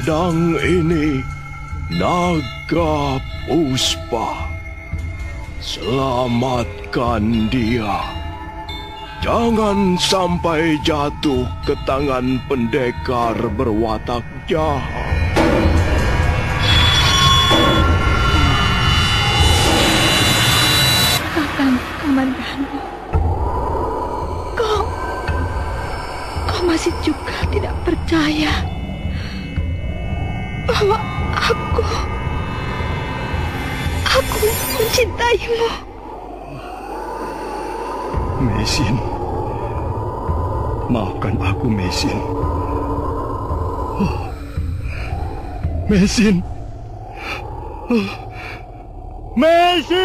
Pedang ini naga puspa. Selamatkan dia. Jangan sampai jatuh ke tangan pendekar berwatak jahat. Kakang Kamandanu, kau masih juga tidak percaya bahwa aku mencintaimu. Mesin, maafkan aku, Mesin. Mesin. Mesin!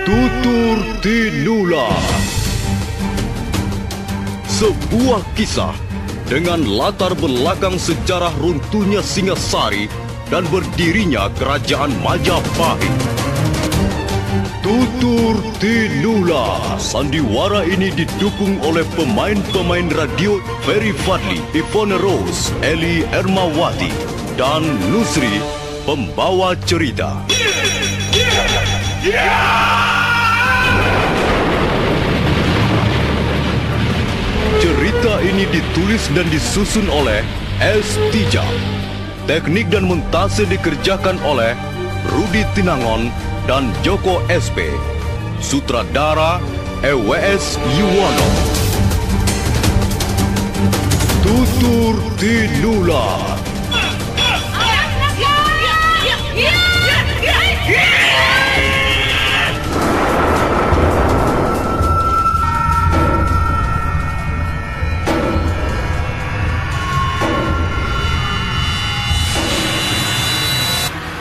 Tutur Tinula. Sebuah kisah dengan latar belakang sejarah runtuhnya Singasari dan berdirinya Kerajaan Majapahit. Tutur Tinula. Sandiwara ini didukung oleh pemain-pemain radio Ferry Fadli, Ivone Rose, Eli Ermawati, dan Nusri, pembawa cerita. Cerita ini ditulis dan disusun oleh S. Tija. Teknik dan montase dikerjakan oleh Rudi Tinangon dan Joko SP. Sutradara EWS Yuwono. Tutur Tinula.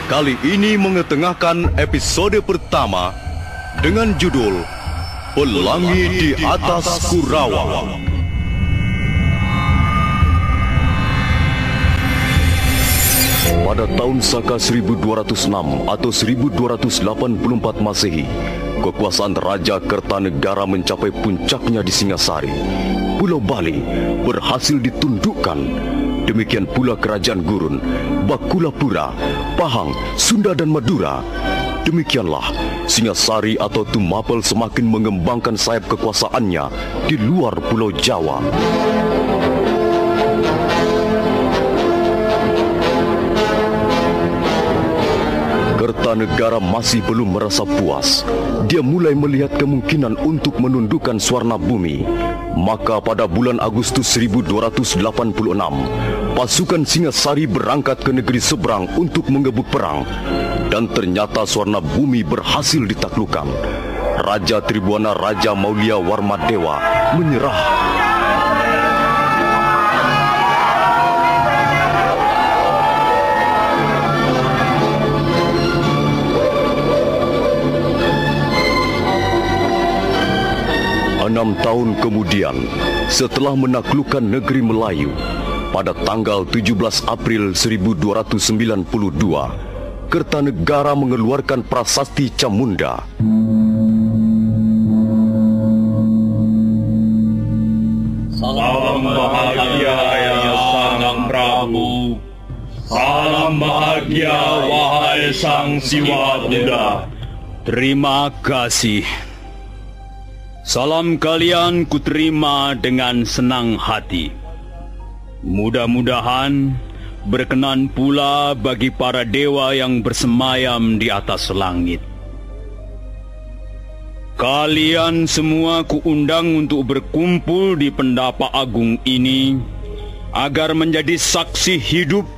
Kali ini mengetengahkan episode pertama dengan judul Pelangi di Atas Kurawa. Pada tahun Saka 1206 atau 1284 Masehi, kekuasaan Raja Kertanegara mencapai puncaknya di Singasari. Pulau Bali berhasil ditundukkan. Demikian pula Kerajaan Gurun, Bakulapura, Pahang, Sunda dan Madura. Demikianlah Singasari atau Tumapel semakin mengembangkan sayap kekuasaannya di luar Pulau Jawa. Kertanegara masih belum merasa puas. Dia mulai melihat kemungkinan untuk menundukkan Swarnabumi. Maka pada bulan Agustus 1286, pasukan Singasari berangkat ke negeri seberang untuk mengebut perang. Dan ternyata Swarnabumi berhasil ditaklukkan. Raja Tribuana Raja Maulia Warmadewa menyerah. Enam tahun kemudian, setelah menaklukkan negeri Melayu, pada tanggal 17 April 1292, Kertanegara mengeluarkan prasasti Camunda. Salam bahagia ya Sang Prabu. Salam bahagia wahai Sang Siwa Buddha. Terima kasih. Salam kalian kuterima dengan senang hati. Mudah-mudahan berkenan pula bagi para dewa yang bersemayam di atas langit. Kalian semua kuundang untuk berkumpul di Pendapa Agung ini agar menjadi saksi hidup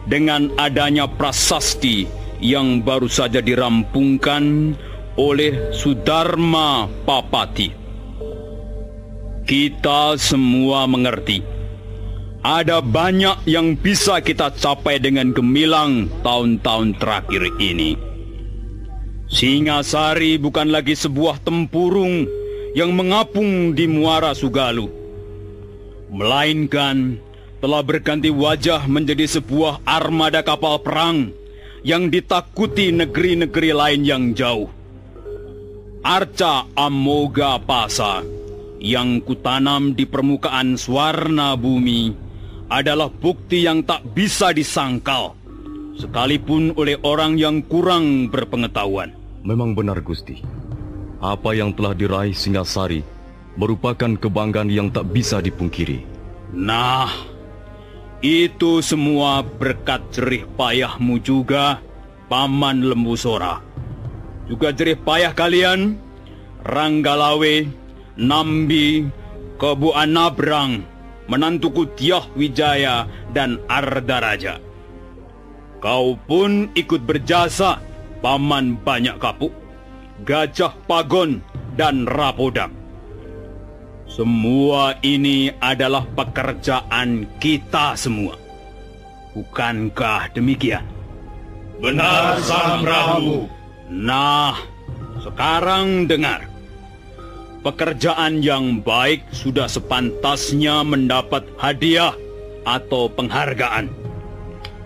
dengan adanya prasasti yang baru saja dirampungkan oleh Sudarma Papati. Kita semua mengerti, ada banyak yang bisa kita capai dengan gemilang tahun-tahun terakhir ini. Singasari bukan lagi sebuah tempurung yang mengapung di Muara Sugalu, melainkan telah berganti wajah menjadi sebuah armada kapal perang yang ditakuti negeri-negeri lain yang jauh. Arca Amoga Pasa yang kutanam di permukaan Swarnabumi adalah bukti yang tak bisa disangkal, sekalipun oleh orang yang kurang berpengetahuan. Memang benar, Gusti. Apa yang telah diraih Singasari merupakan kebanggaan yang tak bisa dipungkiri. Nah, itu semua berkat jerih payahmu juga, Paman Lembu Sora. Juga jerih payah kalian, Ranggalawe, Nambi, Kebu Anabrang, menantuku Tiah Wijaya dan Ardaraja. Kau pun ikut berjasa, Paman Banyak Kapuk, Gajah Pagon, dan Rapodang. Semua ini adalah pekerjaan kita semua. Bukankah demikian? Benar, Sang Prabu. Nah, sekarang dengar. Pekerjaan yang baik sudah sepantasnya mendapat hadiah atau penghargaan.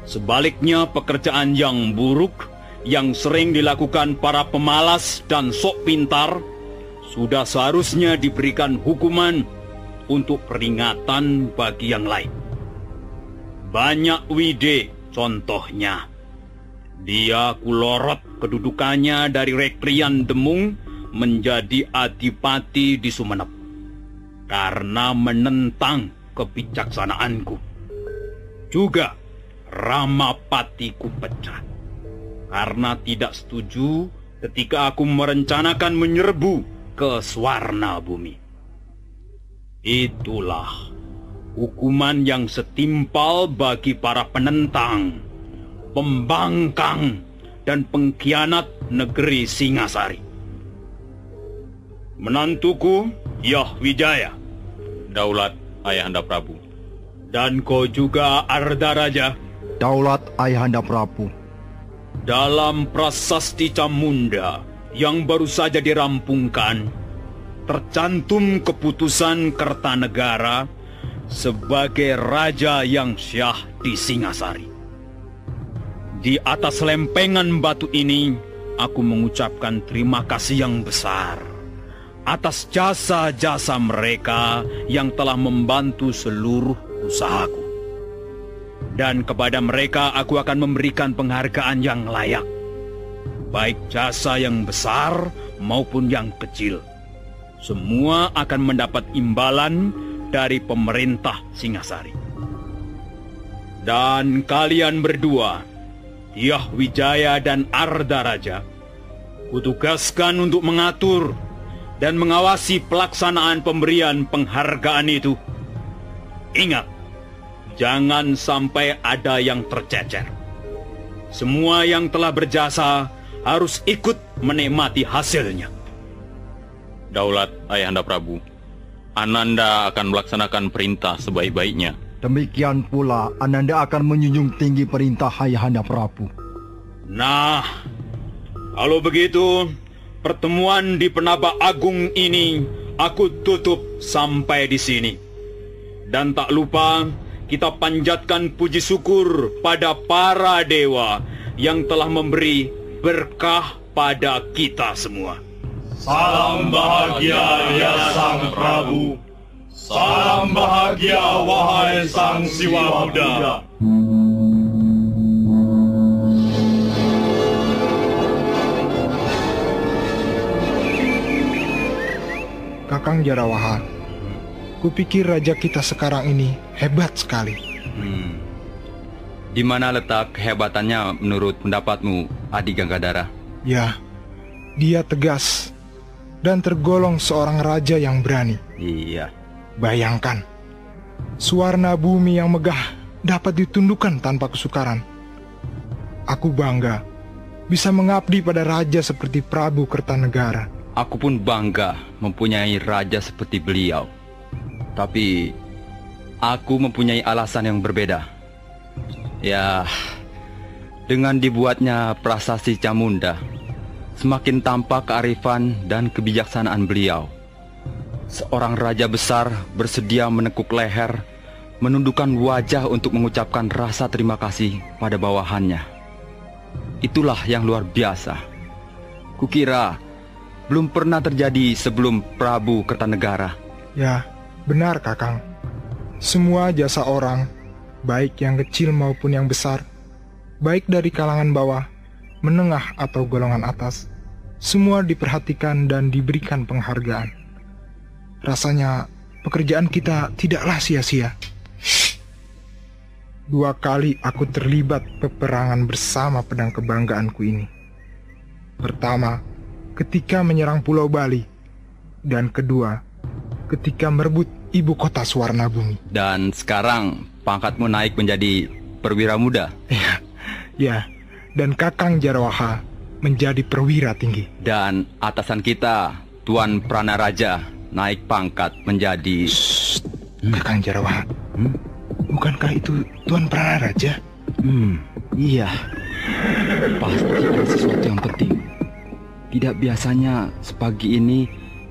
Sebaliknya, pekerjaan yang buruk yang sering dilakukan para pemalas dan sok pintar sudah seharusnya diberikan hukuman untuk peringatan bagi yang lain. Banyak Wide contohnya. Dia kulorot kedudukannya dari Reklian Demung menjadi adipati di Sumenep karena menentang kebijaksanaanku. Juga Ramapatiku pecat karena tidak setuju ketika aku merencanakan menyerbu ke Swarna Bumi. Itulah hukuman yang setimpal bagi para penentang, pembangkang, dan pengkhianat negeri Singasari. Menantuku, Tiah Wijaya. Daulat Ayahanda Prabu. Dan kau juga, Ardaraja. Daulat Ayahanda Prabu. Dalam prasasti Camunda yang baru saja dirampungkan, tercantum keputusan Kertanegara sebagai raja yang syah di Singasari. Di atas lempengan batu ini, aku mengucapkan terima kasih yang besar atas jasa-jasa mereka yang telah membantu seluruh usahaku. Dan kepada mereka aku akan memberikan penghargaan yang layak, baik jasa yang besar maupun yang kecil. Semua akan mendapat imbalan dari pemerintah Singasari. Dan kalian berdua, Tiah Wijaya dan Ardaraja, kutugaskan untuk mengatur dan mengawasi pelaksanaan pemberian penghargaan itu. Ingat, jangan sampai ada yang tercecer. Semua yang telah berjasa harus ikut menikmati hasilnya. Daulat Ayahanda Prabu, Ananda akan melaksanakan perintah sebaik-baiknya. Demikian pula Ananda akan menjunjung tinggi perintah Ayahanda Prabu. Nah, kalau begitu, pertemuan di Penaba Agung ini aku tutup sampai di sini. Dan tak lupa, kita panjatkan puji syukur pada para dewa yang telah memberi berkah pada kita semua. Salam bahagia ya Sang Prabu. Salam bahagia wahai Sang Siwa Buddha. Kakang Jarawaha, kupikir raja kita sekarang ini hebat sekali. Di mana letak kehebatannya menurut pendapatmu, Adi Ganggadara? Ya, dia tegas dan tergolong seorang raja yang berani. Iya. Bayangkan, Swarna Bumi yang megah dapat ditundukkan tanpa kesukaran. Aku bangga bisa mengabdi pada raja seperti Prabu Kertanegara. Aku pun bangga mempunyai raja seperti beliau. Tapi aku mempunyai alasan yang berbeda. Ya, dengan dibuatnya prasasti Camunda, semakin tampak kearifan dan kebijaksanaan beliau. Seorang raja besar bersedia menekuk leher, menundukkan wajah untuk mengucapkan rasa terima kasih pada bawahannya. Itulah yang luar biasa. Kukira belum pernah terjadi sebelum Prabu Kertanegara. Ya, benar Kakang. Semua jasa orang baik yang kecil maupun yang besar, baik dari kalangan bawah, menengah atau golongan atas, semua diperhatikan dan diberikan penghargaan. Rasanya pekerjaan kita tidaklah sia-sia. 2 kali aku terlibat peperangan bersama pedang kebanggaanku ini. Pertama, ketika menyerang Pulau Bali, dan kedua, ketika merebut ibu kota Suwarnabumi. Dan sekarang pangkatmu naik menjadi perwira muda. Ya, dan Kakang Jarawaha menjadi perwira tinggi. Dan atasan kita, Tuan Pranaraja, naik pangkat menjadi... Kakang Jarawaha, bukankah itu Tuan Pranaraja? Iya. Pasti ada sesuatu yang penting. Tidak biasanya sepagi ini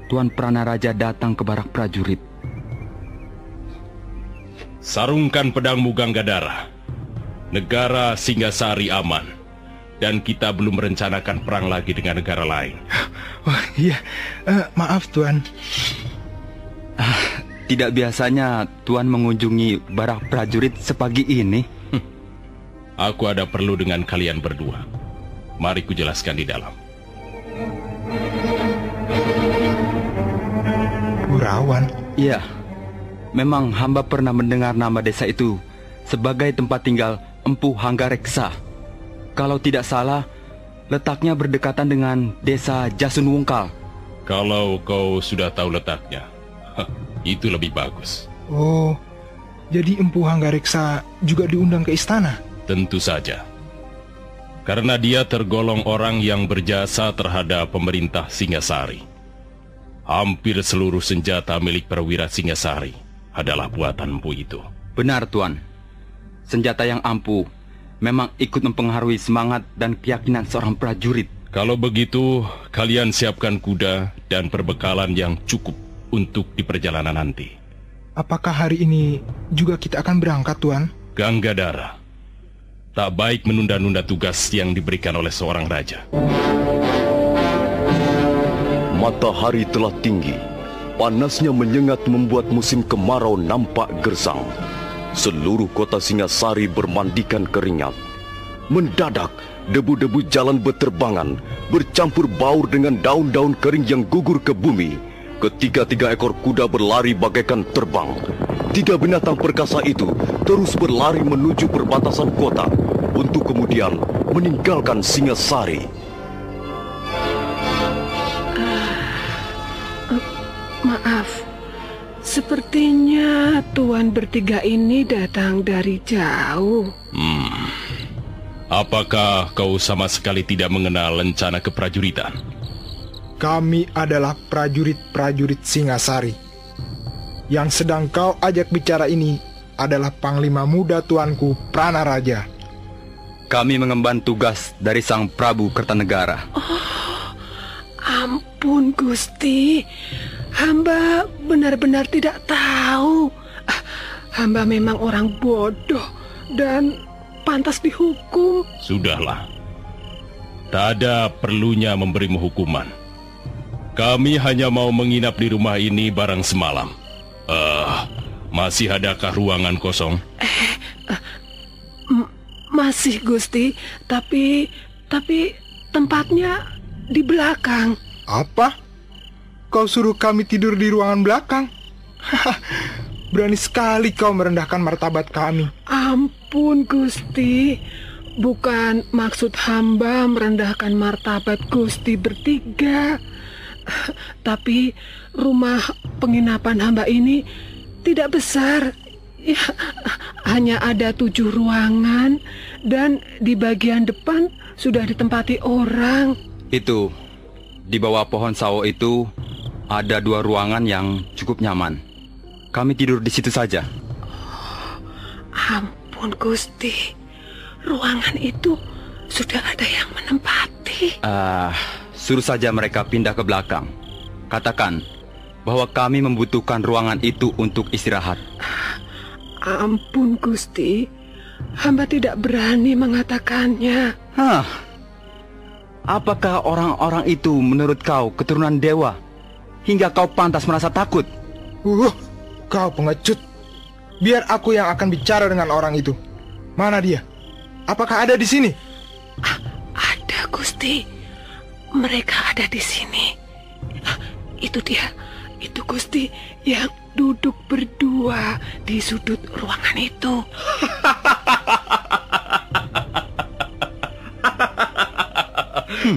Tuan Pranaraja datang ke barak prajurit. Sarungkan pedangmu, Ganggadara. Negara Singasari aman, dan kita belum merencanakan perang lagi dengan negara lain. Oh iya, maaf Tuan. Tidak biasanya Tuan mengunjungi barak prajurit sepagi ini. Aku ada perlu dengan kalian berdua. Mari kujelaskan di dalam. Burawan? Iya, memang hamba pernah mendengar nama desa itu sebagai tempat tinggal Empu Hanggareksa. Kalau tidak salah, letaknya berdekatan dengan desa Jasunwungkal. Kalau kau sudah tahu letaknya, itu lebih bagus. Oh, jadi Empu Hanggareksa juga diundang ke istana? Tentu saja. Karena dia tergolong orang yang berjasa terhadap pemerintah Singasari. Hampir seluruh senjata milik perwira Singasari adalah buatan Empu itu. Benar, Tuan. Senjata yang ampuh memang ikut mempengaruhi semangat dan keyakinan seorang prajurit. Kalau begitu, kalian siapkan kuda dan perbekalan yang cukup untuk di perjalanan nanti. Apakah hari ini juga kita akan berangkat, Tuan? Ganggadara, tak baik menunda-nunda tugas yang diberikan oleh seorang raja. Matahari telah tinggi. Panasnya menyengat membuat musim kemarau nampak gersang. Seluruh kota Singasari bermandikan keringat. Mendadak, debu-debu jalan berterbangan, bercampur baur dengan daun-daun kering yang gugur ke bumi. Ketiga-tiga ekor kuda berlari bagaikan terbang. 3 binatang perkasa itu terus berlari menuju perbatasan kota untuk kemudian meninggalkan Singasari. Maaf, sepertinya Tuan bertiga ini datang dari jauh. Apakah kau sama sekali tidak mengenal lencana keprajuritan? Kami adalah prajurit-prajurit Singasari. Yang sedang kau ajak bicara ini adalah Panglima Muda Tuanku Pranaraja. Kami mengemban tugas dari Sang Prabu Kertanegara. Oh, ampun Gusti. Hamba benar-benar tidak tahu. Hamba memang orang bodoh dan pantas dihukum. Sudahlah. Tak ada perlunya memberimu hukuman. Kami hanya mau menginap di rumah ini barang semalam. Masih adakah ruangan kosong? Masih Gusti, tapi tempatnya di belakang. Apa? Kau suruh kami tidur di ruangan belakang? Berani sekali kau merendahkan martabat kami. Ampun Gusti, bukan maksud hamba merendahkan martabat Gusti bertiga. Tapi rumah penginapan hamba ini tidak besar. Ya, hanya ada 7 ruangan dan di bagian depan sudah ditempati orang. Itu, di bawah pohon sawo itu ada 2 ruangan yang cukup nyaman. Kami tidur di situ saja. Ampun Gusti, ruangan itu sudah ada yang menempati. Suruh saja mereka pindah ke belakang. Katakan bahwa kami membutuhkan ruangan itu untuk istirahat. Ampun Gusti, hamba tidak berani mengatakannya. Apakah orang-orang itu menurut kau keturunan dewa hingga kau pantas merasa takut? Kau pengecut. Biar aku yang akan bicara dengan orang itu. Mana dia? Apakah ada di sini? Ada, Gusti. Mereka ada di sini. Itu dia. Itu Gusti yang duduk berdua di sudut ruangan itu.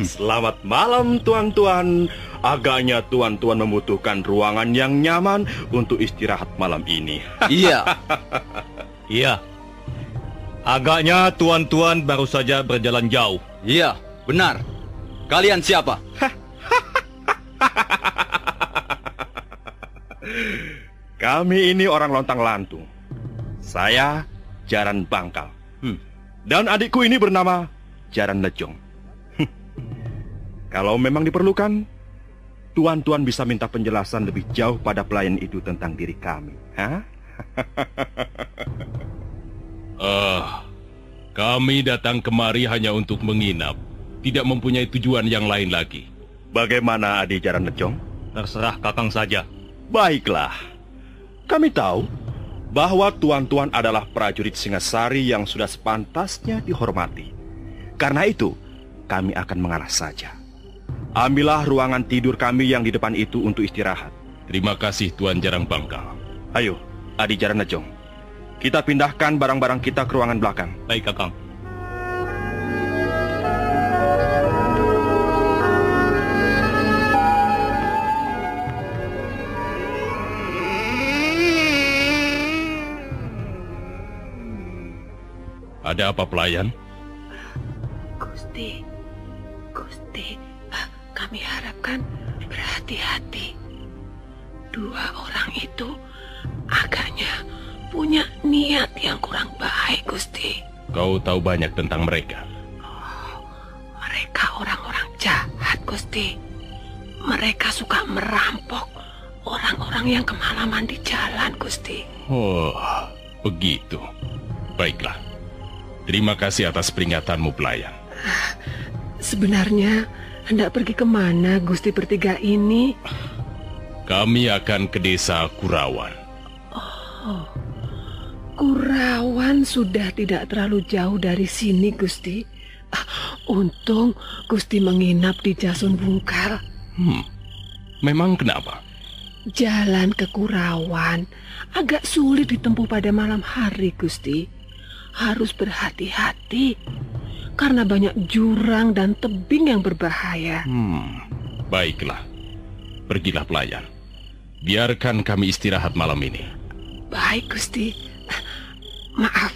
Selamat malam tuan-tuan. Agaknya tuan-tuan membutuhkan ruangan yang nyaman untuk istirahat malam ini. Iya. Iya. Agaknya tuan-tuan baru saja berjalan jauh. Iya, benar. Kalian siapa? Kami ini orang lontang-lantung. Saya Jaran Bangkal. Dan adikku ini bernama Jaran Lejong. Kalau memang diperlukan, tuan-tuan bisa minta penjelasan lebih jauh pada pelayan itu tentang diri kami. Kami datang kemari hanya untuk menginap. Tidak mempunyai tujuan yang lain lagi. Bagaimana adik Jaran Lejong? Terserah Kakang saja. Baiklah. Kami tahu bahwa tuan-tuan adalah prajurit Singasari yang sudah sepantasnya dihormati. Karena itu, kami akan mengalah saja. Ambillah ruangan tidur kami yang di depan itu untuk istirahat. Terima kasih Tuan Jarang Bangkal. Ayo, Adi Jaran Lejong. Kita pindahkan barang-barang kita ke ruangan belakang. Baik, Kakang. Ada apa pelayan? Gusti, kami harapkan berhati-hati. Dua orang itu agaknya punya niat yang kurang baik, Gusti. Kau tahu banyak tentang mereka? Mereka orang-orang jahat, Gusti. Mereka suka merampok orang-orang yang kemalaman di jalan, Gusti. Oh, begitu. Baiklah. Terima kasih atas peringatanmu, pelayan. Sebenarnya hendak pergi kemana Gusti bertiga ini? Kami akan ke desa Kurawan. Oh, Kurawan sudah tidak terlalu jauh dari sini, Gusti. Untung Gusti menginap di Jasun Bungkal. Memang kenapa? Jalan ke Kurawan agak sulit ditempuh pada malam hari, Gusti. Harus berhati-hati karena banyak jurang dan tebing yang berbahaya. Baiklah. Pergilah pelayan. Biarkan kami istirahat malam ini. Baik, Gusti. Maaf,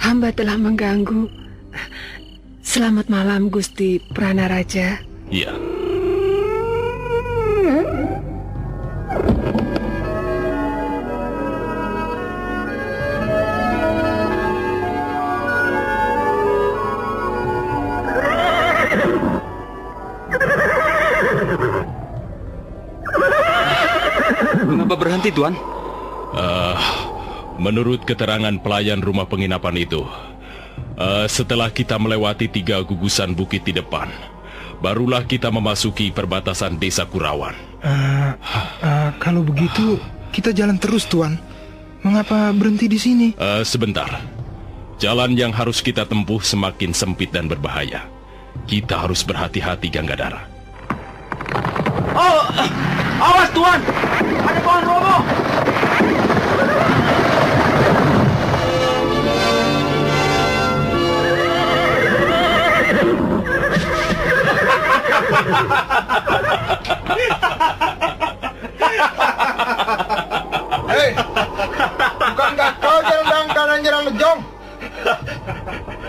hamba telah mengganggu. Selamat malam, Gusti Pranaraja. Iya. Mengapa berhenti, Tuan? Menurut keterangan pelayan rumah penginapan itu, setelah kita melewati 3 gugusan bukit di depan, barulah kita memasuki perbatasan desa Kurawan. Kalau begitu, kita jalan terus, Tuan. Mengapa berhenti di sini? Sebentar. Jalan yang harus kita tempuh semakin sempit dan berbahaya. Kita harus berhati-hati, Ganggadara. Oh, awas, Tuan! Ada pohon roboh! Hei, bukankah kau Jaran Bangkal dan Jaran Lejong?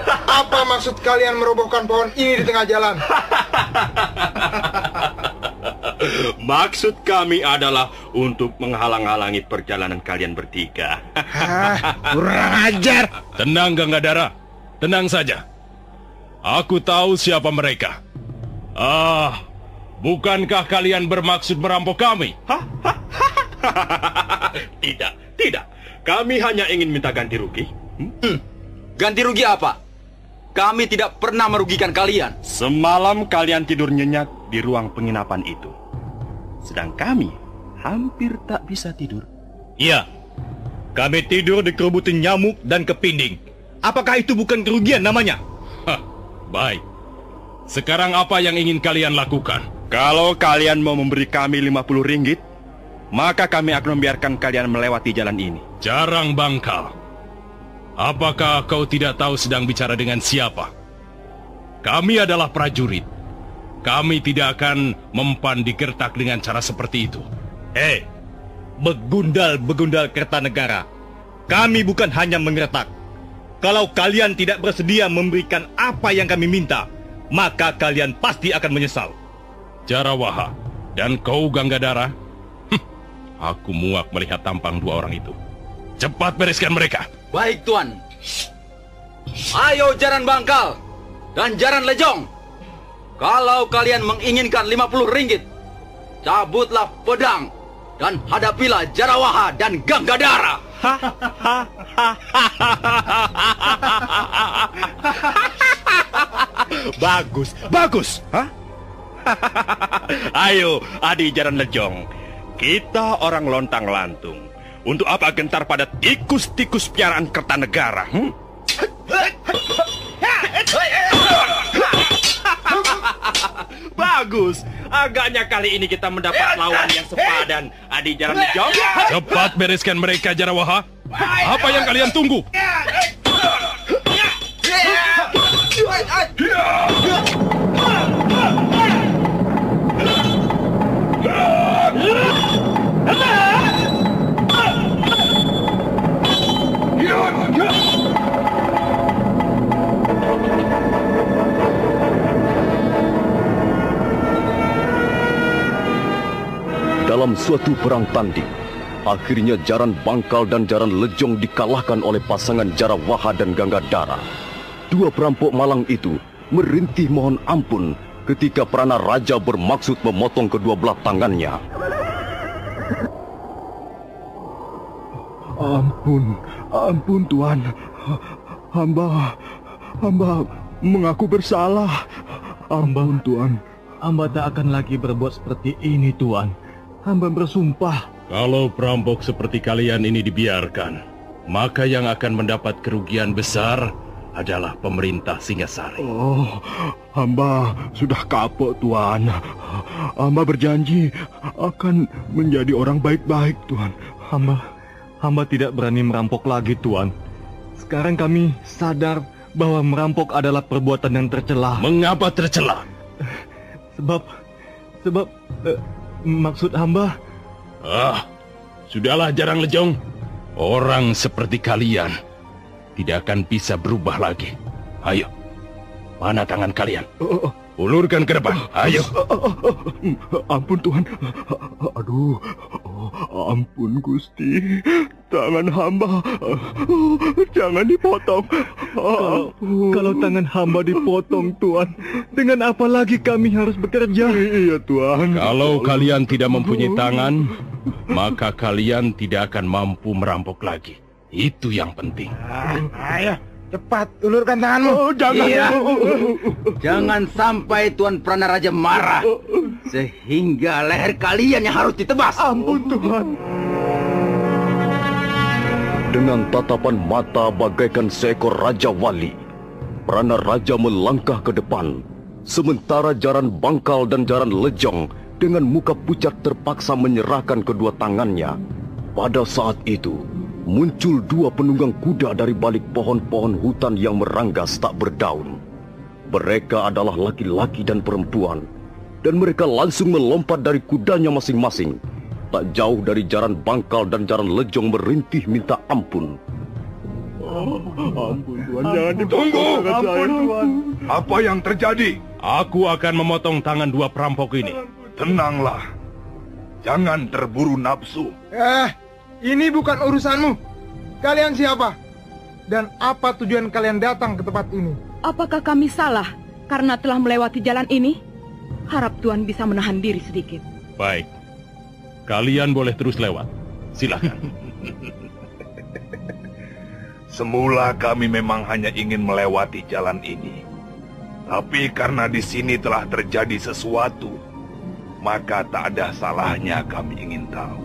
Apa maksud kalian merobohkan pohon ini di tengah jalan? Maksud kami adalah untuk menghalang-halangi perjalanan kalian bertiga. Kurang ajar. Tenang, Ganggadara. Tenang saja. Aku tahu siapa mereka. Bukankah kalian bermaksud merampok kami? Tidak. Kami hanya ingin minta ganti rugi. Ganti rugi apa? Kami tidak pernah merugikan kalian. Semalam kalian tidur nyenyak di ruang penginapan itu. Sedang kami hampir tak bisa tidur. Iya. Kami tidur dikerubutin nyamuk dan kepinding. Apakah itu bukan kerugian namanya? Hah, baik. Sekarang apa yang ingin kalian lakukan? Kalau kalian mau memberi kami 50 ringgit, maka kami akan membiarkan kalian melewati jalan ini. Jarang Bangkal. Apakah kau tidak tahu sedang bicara dengan siapa? Kami adalah prajurit. Kami tidak akan mempan digertak dengan cara seperti itu. Begundal-begundal Kertanegara. Kami bukan hanya mengertak. Kalau kalian tidak bersedia memberikan apa yang kami minta, maka kalian pasti akan menyesal. Jarawaha dan kau Ganggadara, aku muak melihat tampang dua orang itu. Cepat bereskan mereka. Baik, Tuan. Ayo Jaran Bangkal dan Jaran Lejong. Kalau kalian menginginkan 50 ringgit, cabutlah pedang dan hadapilah Jarawaha dan Ganggadara. Bagus. Ayo, Adi Jaran Lejong. Kita orang lontang-lantung. Untuk apa gentar pada tikus-tikus piaraan Kertanegara? Bagus. Agaknya kali ini kita mendapat lawan yang sepadan. Adi Jaran Lejong. Cepat bereskan mereka, Jarawaha. Apa yang kalian tunggu? Dalam suatu perang tanding, akhirnya Jaran Bangkal dan Jaran Lejong dikalahkan oleh pasangan Jarawaha dan Ganggadara. Dua perampok malang itu merintih mohon ampun ketika Prana Raja bermaksud memotong kedua belah tangannya. Ampun Tuan. Hamba mengaku bersalah. Ampun Tuan. Hamba tak akan lagi berbuat seperti ini, Tuan. Hamba bersumpah. Kalau perampok seperti kalian ini dibiarkan, maka yang akan mendapat kerugian besar adalah pemerintah Singasari. Oh, hamba sudah kapok, Tuan. Hamba berjanji akan menjadi orang baik-baik, Tuan. Hamba tidak berani merampok lagi, Tuan. Sekarang kami sadar bahwa merampok adalah perbuatan yang tercela. Mengapa tercela? Sebab maksud hamba... Sudahlah Jaran Lejong. Orang seperti kalian tidak akan bisa berubah lagi. Ayo, mana tangan kalian? Ulurkan ke depan, ayo. Ampun Tuhan. Aduh, ampun Gusti. Tangan hamba jangan dipotong. Kalau tangan hamba dipotong, Tuan, dengan apa lagi kami harus bekerja? Iya, Tuan. Kalau kalian tidak mempunyai tangan, maka kalian tidak akan mampu merampok lagi. Itu yang penting. Ayo, cepat ulurkan tanganmu. Jangan. Iya. Jangan sampai Tuan Prana Raja marah sehingga leher kalian yang harus ditebas. Ampun Tuhan. Dengan tatapan mata bagaikan seekor Raja Wali, Prana Raja melangkah ke depan, sementara Jaran Bangkal dan Jaran Lejong dengan muka pucat terpaksa menyerahkan kedua tangannya. Pada saat itu, muncul dua penunggang kuda dari balik pohon-pohon hutan yang meranggas tak berdaun. Mereka adalah laki-laki dan perempuan, dan mereka langsung melompat dari kudanya masing-masing. Tak jauh dari Jaran Bangkal dan Jaran Lejong merintih minta ampun. Ampun Tuhan, jangan dipotong tangan saya, Tuan. Apa yang terjadi? Aku akan memotong tangan dua perampok ini. Tenanglah. Jangan terburu nafsu. Ini bukan urusanmu. Kalian siapa? Dan apa tujuan kalian datang ke tempat ini? Apakah kami salah karena telah melewati jalan ini? Harap Tuan bisa menahan diri sedikit. Baik. Kalian boleh terus lewat. Silakan. Semula kami memang hanya ingin melewati jalan ini. Tapi karena di sini telah terjadi sesuatu, maka tak ada salahnya kami ingin tahu.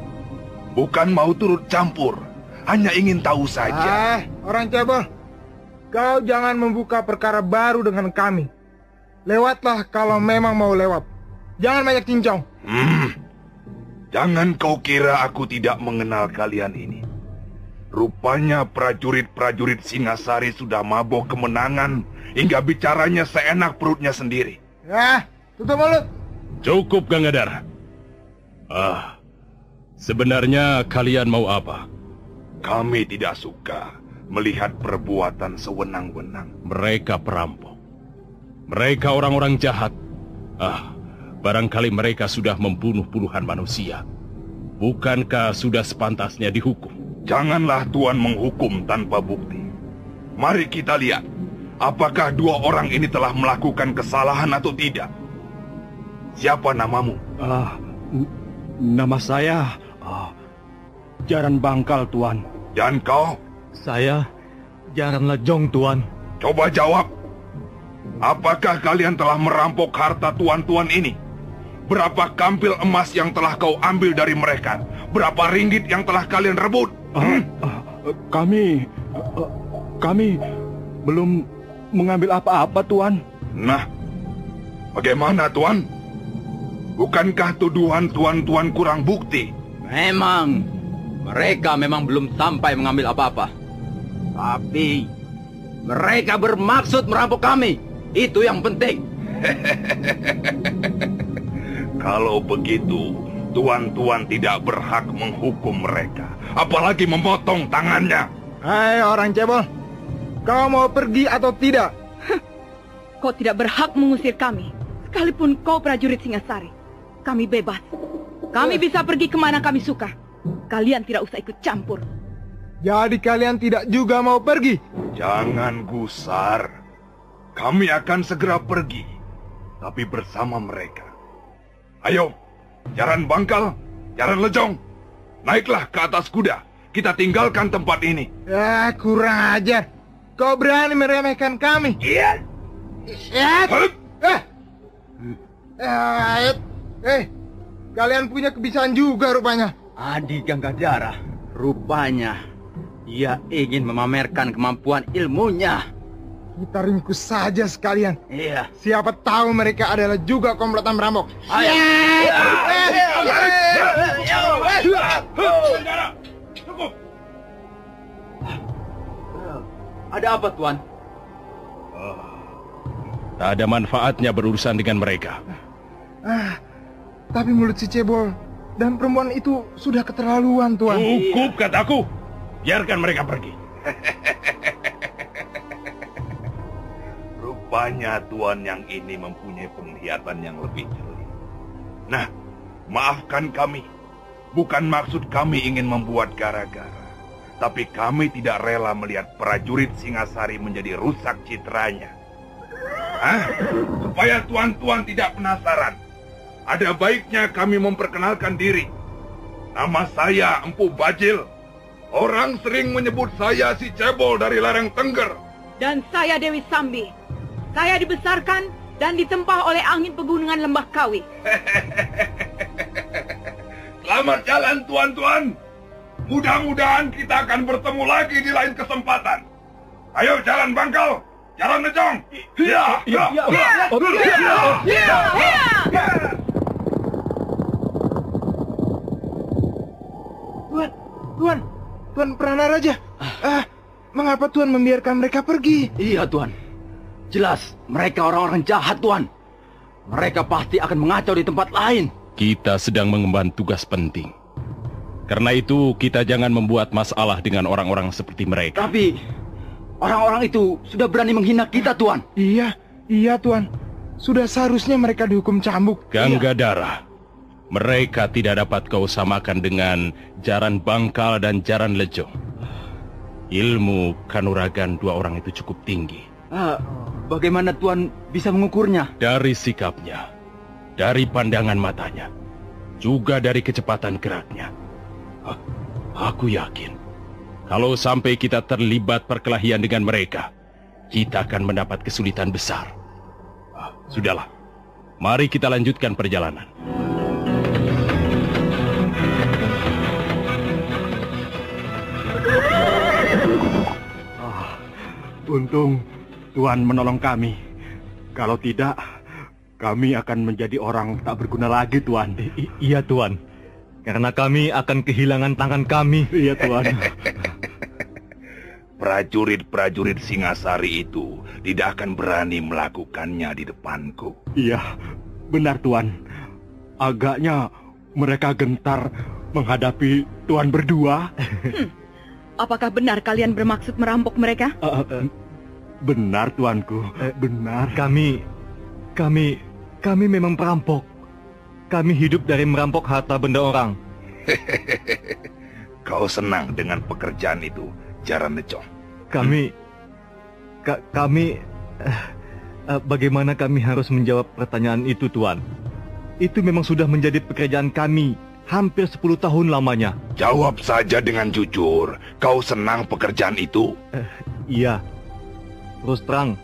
Bukan mau turut campur, hanya ingin tahu saja. Orang cebol, kau jangan membuka perkara baru dengan kami. Lewatlah kalau memang mau lewat. Jangan banyak cincong. Jangan kau kira aku tidak mengenal kalian ini. Rupanya prajurit-prajurit Singasari sudah mabok kemenangan hingga bicaranya seenak perutnya sendiri. Tutup mulut. Cukup, Gangadhara. Sebenarnya kalian mau apa? Kami tidak suka melihat perbuatan sewenang-wenang. Mereka perampok. Mereka orang-orang jahat. Barangkali mereka sudah membunuh puluhan manusia. Bukankah sudah sepantasnya dihukum? Janganlah Tuan menghukum tanpa bukti. Mari kita lihat, apakah dua orang ini telah melakukan kesalahan atau tidak. Siapa namamu? Nama saya Jaran Bangkal, Tuan. Dan kau? Saya Jaran Lejong, Tuan. Coba jawab. Apakah kalian telah merampok harta tuan-tuan ini? Berapa kampil emas yang telah kau ambil dari mereka? Berapa ringgit yang telah kalian rebut? Kami belum mengambil apa-apa, Tuan. Nah, bagaimana, Tuan? Bukankah tuduhan tuan-tuan kurang bukti? Memang, mereka memang belum sampai mengambil apa-apa. Tapi, mereka bermaksud merampok kami. Itu yang penting. Kalau begitu, tuan-tuan tidak berhak menghukum mereka. Apalagi memotong tangannya. Hai orang cebol, kau mau pergi atau tidak? Kau tidak berhak mengusir kami. Sekalipun kau prajurit Singasari. Kami bebas. Kami bisa pergi kemana kami suka. Kalian tidak usah ikut campur. Jadi kalian tidak juga mau pergi? Jangan gusar. Kami akan segera pergi. Tapi bersama mereka. Ayo, Jaran Bangkal, Jaran Lejong. Naiklah ke atas kuda. Kita tinggalkan tempat ini. Kurang ajar. Kau berani meremehkan kami? Iya. Kalian punya kebiasaan juga rupanya. Adi Gangadhara, rupanya dia ingin memamerkan kemampuan ilmunya. Kita ringkus saja sekalian. Iya. Siapa tahu mereka adalah juga komplotan perampok. Ada apa, Tuan? Tak ada manfaatnya berurusan dengan mereka. Tapi mulut si cebol dan perempuan itu sudah keterlaluan, Tuan. Cukup, kataku. Biarkan mereka pergi. Rupanya Tuan yang ini mempunyai penglihatan yang lebih jeli. Nah, maafkan kami. Bukan maksud kami ingin membuat gara-gara. Tapi kami tidak rela melihat prajurit Singasari menjadi rusak citranya. Supaya tuan-tuan tidak penasaran, ada baiknya kami memperkenalkan diri. Nama saya Empu Bajil. Orang sering menyebut saya si cebol dari lereng Tengger. Dan saya Dewi Sambi. Saya dibesarkan dan ditempa oleh angin pegunungan Lembah Kawi. Selamat jalan, tuan-tuan. Mudah-mudahan kita akan bertemu lagi di lain kesempatan. Ayo, Jaran Bangkal, Jaran Lejong. Tuan Pranaraja. Mengapa Tuan membiarkan mereka pergi? Iya, Tuan. Jelas, mereka orang-orang jahat, Tuan. Mereka pasti akan mengacau di tempat lain. Kita sedang mengemban tugas penting. Karena itu, kita jangan membuat masalah dengan orang-orang seperti mereka. Tapi, orang-orang itu sudah berani menghina kita, Tuan. Iya, Tuan. Sudah seharusnya mereka dihukum cambuk. Gangadhara, mereka tidak dapat kau samakan dengan Jaran Bangkal dan Jaran Lejong. Ilmu kanuragan dua orang itu cukup tinggi. Bagaimana Tuan bisa mengukurnya? Dari sikapnya, dari pandangan matanya, juga dari kecepatan geraknya. Aku yakin, kalau sampai kita terlibat perkelahian dengan mereka, kita akan mendapat kesulitan besar. Sudahlah, mari kita lanjutkan perjalanan. Untung Tuan menolong kami. Kalau tidak, kami akan menjadi orang tak berguna lagi, Tuan. Iya, Tuan. Karena kami akan kehilangan tangan kami. Iya, Tuan. Prajurit-prajurit Singasari itu tidak akan berani melakukannya di depanku. Iya, benar, Tuan. Agaknya mereka gentar menghadapi Tuan berdua. Apakah benar kalian bermaksud merampok mereka? Benar, Tuanku. Benar. Kami memang perampok. Kami hidup dari merampok harta benda orang. Kau senang dengan pekerjaan itu, Jaran Necong? Bagaimana kami harus menjawab pertanyaan itu, Tuan? Itu memang sudah menjadi pekerjaan kami hampir 10 tahun lamanya. Jawab saja dengan jujur. Kau senang pekerjaan itu? Iya. Terus terang,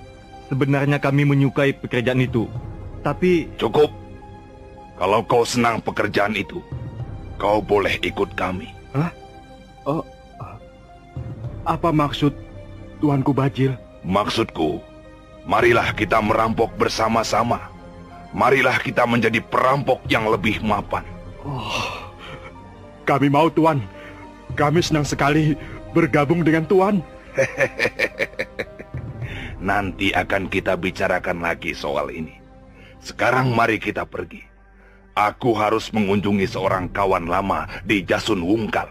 sebenarnya kami menyukai pekerjaan itu. Tapi... Cukup. Kalau kau senang pekerjaan itu, kau boleh ikut kami. Hah? Oh, apa maksud Tuanku Bajil? Maksudku, marilah kita merampok bersama-sama. Marilah kita menjadi perampok yang lebih mapan. Oh, kami mau, Tuan. Kami senang sekali bergabung dengan Tuan. Nanti akan kita bicarakan lagi soal ini. Sekarang mari kita pergi. Aku harus mengunjungi seorang kawan lama di Jasun Wungkal.